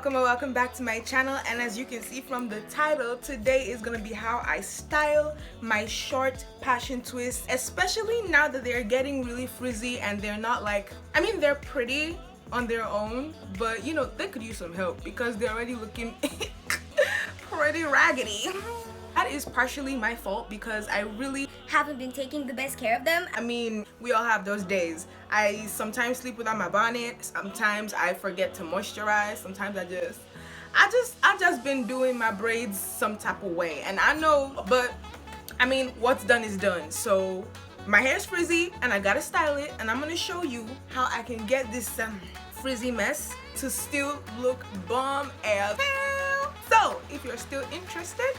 welcome and welcome back to my channel. And as you can see from the title, today is gonna be how I style my short passion twists, especially now that they're getting really frizzy and they're not like, I mean, they're pretty on their own, but you know, they could use some help because they're already looking pretty raggedy. That is partially my fault because I really haven't been taking the best care of them. I mean, we all have those days. I sometimes sleep without my bonnet, sometimes I forget to moisturize, sometimes I just been doing my braids some type of way. And I know, but I mean, what's done is done. So my hair's frizzy and I gotta style it, and I'm gonna show you how I can get this frizzy mess to still look bomb as hell. So if you're still interested,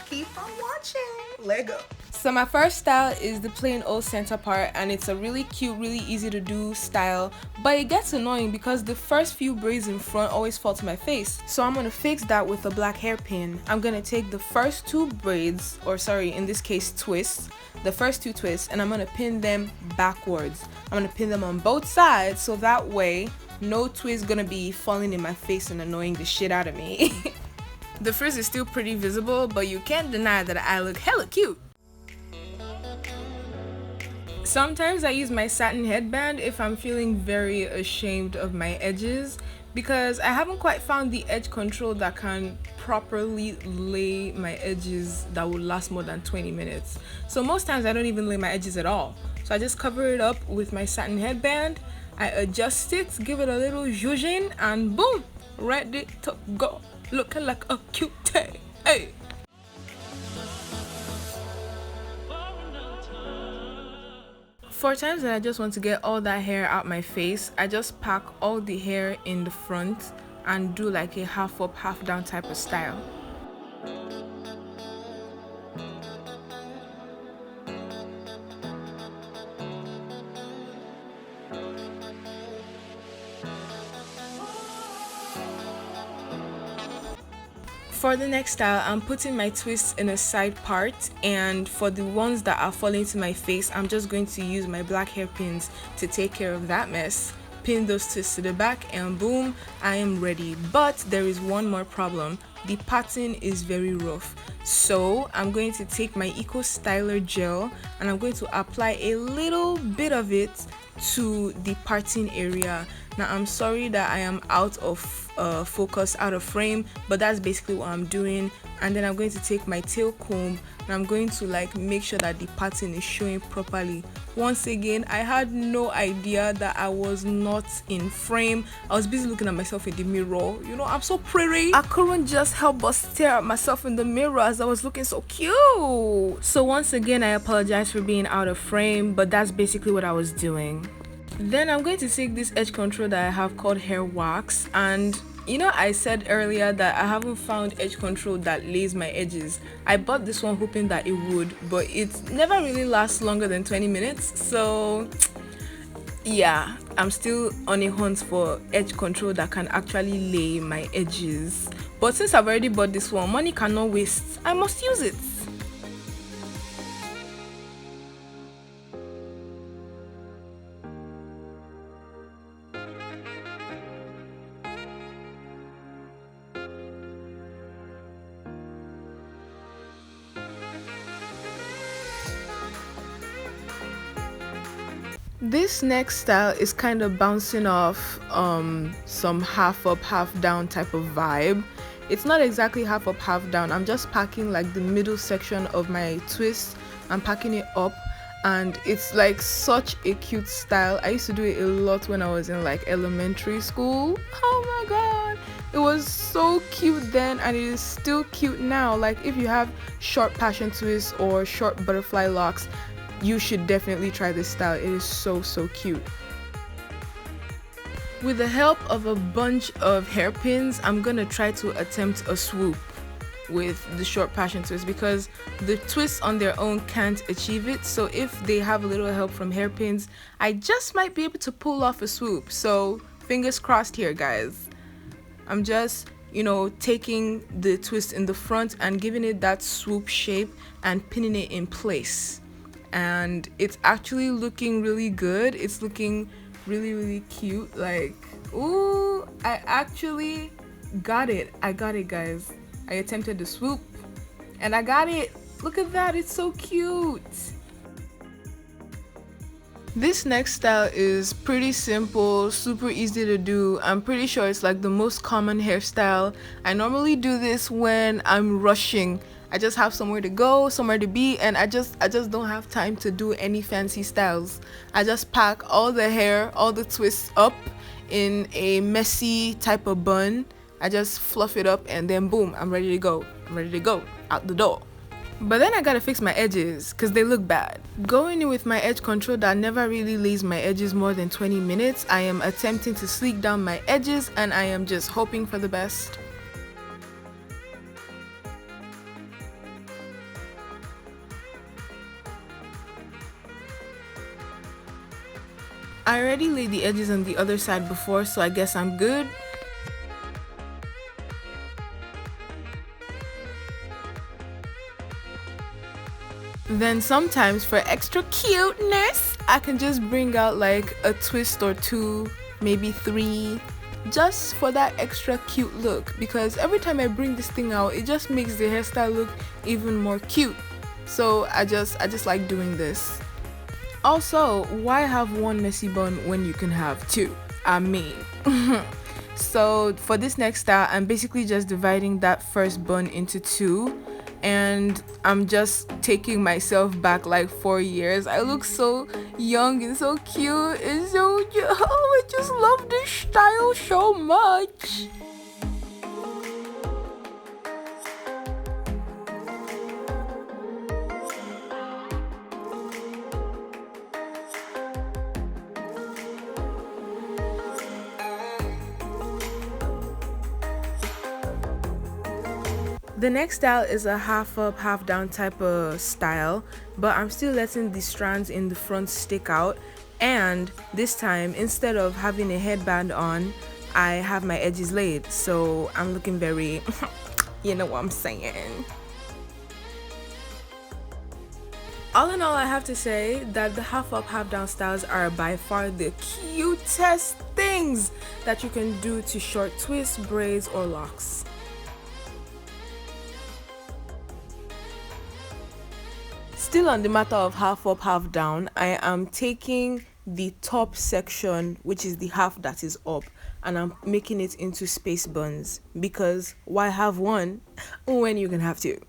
keep on watching. Let go. So my first style is the plain old center part, and it's a really cute, really easy to do style, but it gets annoying because the first few braids in front always fall to my face. So I'm gonna fix that with a black hairpin. I'm gonna take the first two braids, or sorry, in this case twists, the first two twists, and I'm gonna pin them backwards. I'm gonna pin them on both sides so that way no twist gonna be falling in my face and annoying the shit out of me. The frizz is still pretty visible, but you can't deny that I look hella cute. Sometimes I use my satin headband if I'm feeling very ashamed of my edges, because I haven't quite found the edge control that can properly lay my edges that would last more than 20 minutes. So most times I don't even lay my edges at all. So I just cover it up with my satin headband, I adjust it, give it a little zhuzhin, and boom, ready to go. Looking like a cutie. Hey. For times that I just want to get all that hair out my face, I just pack all the hair in the front and do like a half up, half down type of style. For the next style, I'm putting my twists in a side part, and for the ones that are falling to my face, I'm just going to use my black hairpins to take care of that mess. Pin those twists to the back and boom, I am ready. But there is one more problem. The pattern is very rough. So I'm going to take my Eco Styler gel and I'm going to apply a little bit of it to the parting area. Now I'm sorry that I am out of focus, out of frame, but that's basically what I'm doing. And then I'm going to take my tail comb and I'm going to like make sure that the pattern is showing properly. Once again, I had no idea that I was not in frame. I was busy looking at myself in the mirror. You know, I'm so pretty. I couldn't just help but stare at myself in the mirror as I was looking so cute. So once again, I apologize for being out of frame, but that's basically what I was doing. Then I'm going to take this edge control that I have called hair wax, and you know, I said earlier that I haven't found edge control that lays my edges. I bought this one hoping that it would, but it never really lasts longer than 20 minutes. So yeah, I'm still on a hunt for edge control that can actually lay my edges. But since I've already bought this one, money cannot waste. I must use it. This next style is kind of bouncing off some half up, half down type of vibe. It's not exactly half up, half down. I'm just packing like the middle section of my twist. I'm packing it up, and it's like such a cute style. I used to do it a lot when I was in like elementary school. Oh my god, it was so cute then, and it is still cute now. Like if you have short passion twists or short butterfly locks, you should definitely try this style. It is so cute. With the help of a bunch of hairpins, I'm gonna try to attempt a swoop with the short passion twist because the twists on their own can't achieve it. So if they have a little help from hairpins, I just might be able to pull off a swoop. So fingers crossed here, guys. I'm just, you know, taking the twist in the front and giving it that swoop shape and pinning it in place. And it's actually looking really good. It's looking really cute. Like, ooh, I actually Got it. I got it, guys. I attempted the swoop and I got it. Look at that. It's so cute. This next style is pretty simple, super easy to do. I'm pretty sure it's like the most common hairstyle. I normally do this when I'm rushing. I just have somewhere to go, somewhere to be, and I just don't have time to do any fancy styles. I just pack all the hair, all the twists up in a messy type of bun. I just fluff it up and then boom, I'm ready to go. I'm ready to go out the door. But then I gotta fix my edges because they look bad. Going in with my edge control that never really lays my edges more than 20 minutes, I am attempting to sleek down my edges and I am just hoping for the best. I already laid the edges on the other side before, so I guess I'm good. Then sometimes for extra cuteness, I can just bring out like a twist or two, maybe three, just for that extra cute look, because every time I bring this thing out, it just makes the hairstyle look even more cute. So I just like doing this. Also, why have one messy bun when you can have two? I mean, so for this next style, I'm basically just dividing that first bun into two, and I'm just taking myself back like 4 years. I look so young and so cute and so, oh, I just love this style so much. The next style is a half up, half down type of style, but I'm still letting the strands in the front stick out. And this time, instead of having a headband on, I have my edges laid. So I'm looking very, you know what I'm saying. All in all, I have to say that the half up, half down styles are by far the cutest things that you can do to short twists, braids, or locks. Still on the matter of half up, half down, I am taking the top section, which is the half that is up, and I'm making it into space buns, because why have one when you can have two?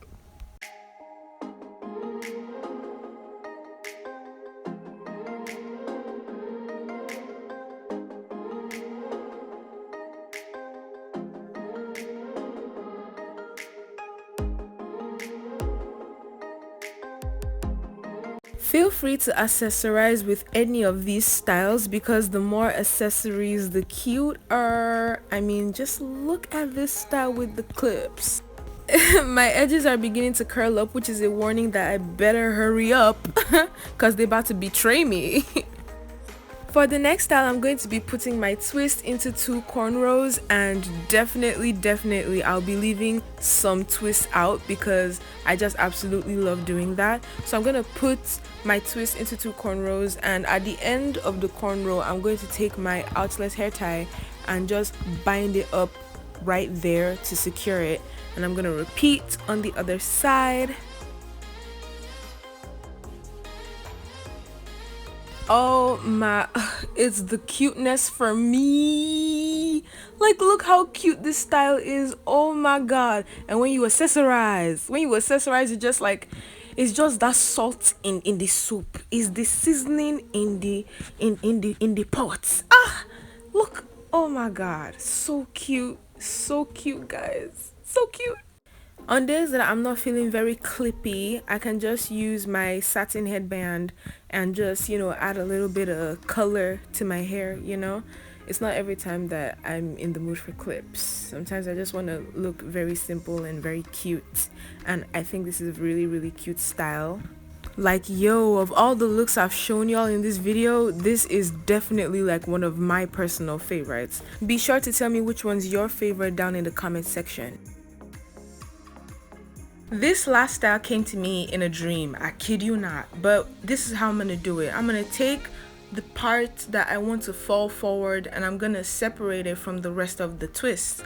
Feel free to accessorize with any of these styles, because the more accessories, the cuter. I mean, just look at this style with the clips. My edges are beginning to curl up, which is a warning that I better hurry up because they're about to betray me. For the next style, I'm going to be putting my twist into 2 cornrows, and definitely I'll be leaving some twists out because I just absolutely love doing that. So I'm going to put my twist into 2 cornrows, and at the end of the cornrow, I'm going to take my outless hair tie and just bind it up right there to secure it. And I'm going to repeat on the other side. Oh my, it's the cuteness for me. Like, look how cute this style is. Oh my god. And when you accessorize, it's just like, it's just that salt in the soup. It's the seasoning in the pot. Ah, look. Oh my god, so cute, guys, so cute. On days that I'm not feeling very clippy, I can just use my satin headband and just, add a little bit of color to my hair, It's not every time that I'm in the mood for clips. Sometimes I just want to look very simple and very cute. And I think this is a really cute style. Like, yo, of all the looks I've shown y'all in this video, this is definitely like one of my personal favorites. Be sure to tell me which one's your favorite down in the comment section. This last style came to me in a dream, I kid you not, but this is how I'm gonna do it. I'm gonna take the part that I want to fall forward and I'm gonna separate it from the rest of the twist.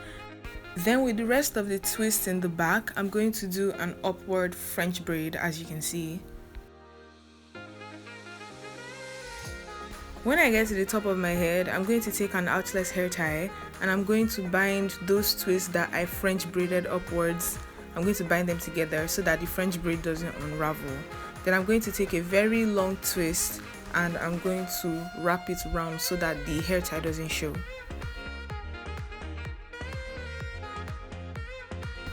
Then with the rest of the twist in the back, I'm going to do an upward French braid, as you can see. When I get to the top of my head, I'm going to take an archless hair tie and I'm going to bind those twists that I French braided upwards. I'm going to bind them together so that the French braid doesn't unravel. Then I'm going to take a very long twist and I'm going to wrap it around so that the hair tie doesn't show.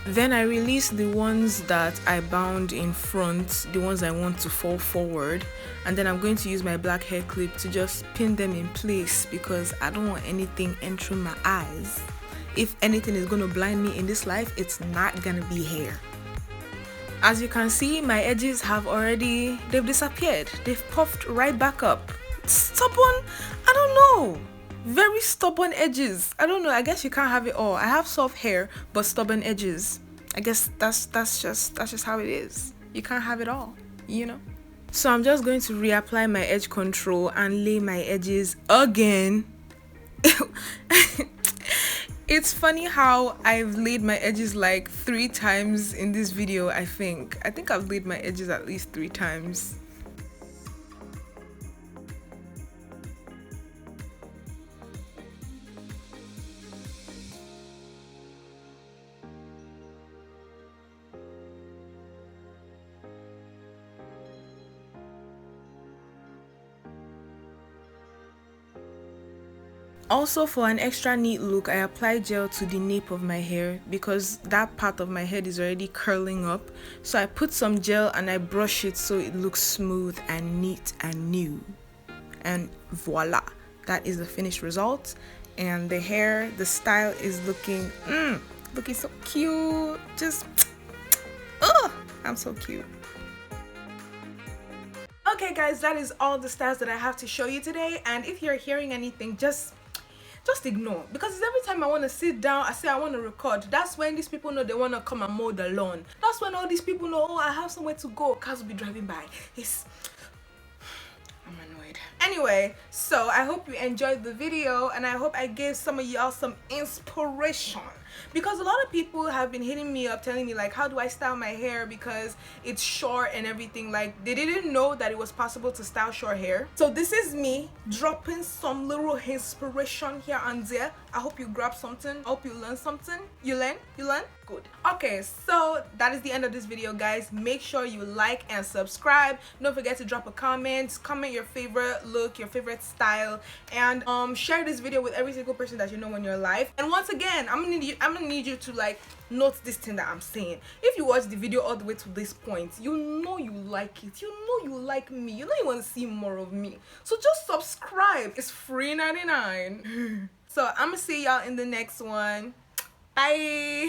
Then I release the ones that I bound in front, the ones I want to fall forward, and then I'm going to use my black hair clip to just pin them in place because I don't want anything entering my eyes. If anything is going to blind me in this life, it's not going to be hair. As you can see, my edges they've disappeared. They've puffed right back up. Stubborn, I don't know. Very stubborn edges. I don't know, I guess you can't have it all. I have soft hair but stubborn edges. I guess that's just how it is. You can't have it all, you know. So I'm just going to reapply my edge control and lay my edges again. It's funny how I've laid my edges like 3 times in this video. I think I've laid my edges at least 3 times. Also, for an extra neat look, I apply gel to the nape of my hair because that part of my head is already curling up. So I put some gel and I brush it so it looks smooth and neat and new. And voila, that is the finished result. And the hair, the style is looking so cute. Just, I'm so cute. Okay guys, that is all the styles that I have to show you today. And if you're hearing anything, just ignore, because it's every time I want to sit down, I say I want to record. That's when these people know they want to come and mow the lawn. That's when all these people know, oh, I have somewhere to go. Cars will be driving by. I'm annoyed. Anyway, so I hope you enjoyed the video and I hope I gave some of y'all some inspiration, because a lot of people have been hitting me up telling me like, how do I style my hair because it's short and everything. Like, they didn't know that it was possible to style short hair. So this is me dropping some little inspiration here and there. I hope you grab something. I hope you learn something. You learn? Good. Okay, so that is the end of this video, guys. Make sure you like and subscribe. Don't forget to drop a comment your favorite look, your favorite style, and share this video with every single person that you know in your life. And once again, I'm gonna need you to like note this thing that I'm saying. If you watch the video all the way to this point, you know you like it, you know you like me, you know you want to see more of me. So just subscribe. It's free 99. So I'm gonna see y'all in the next one. Bye.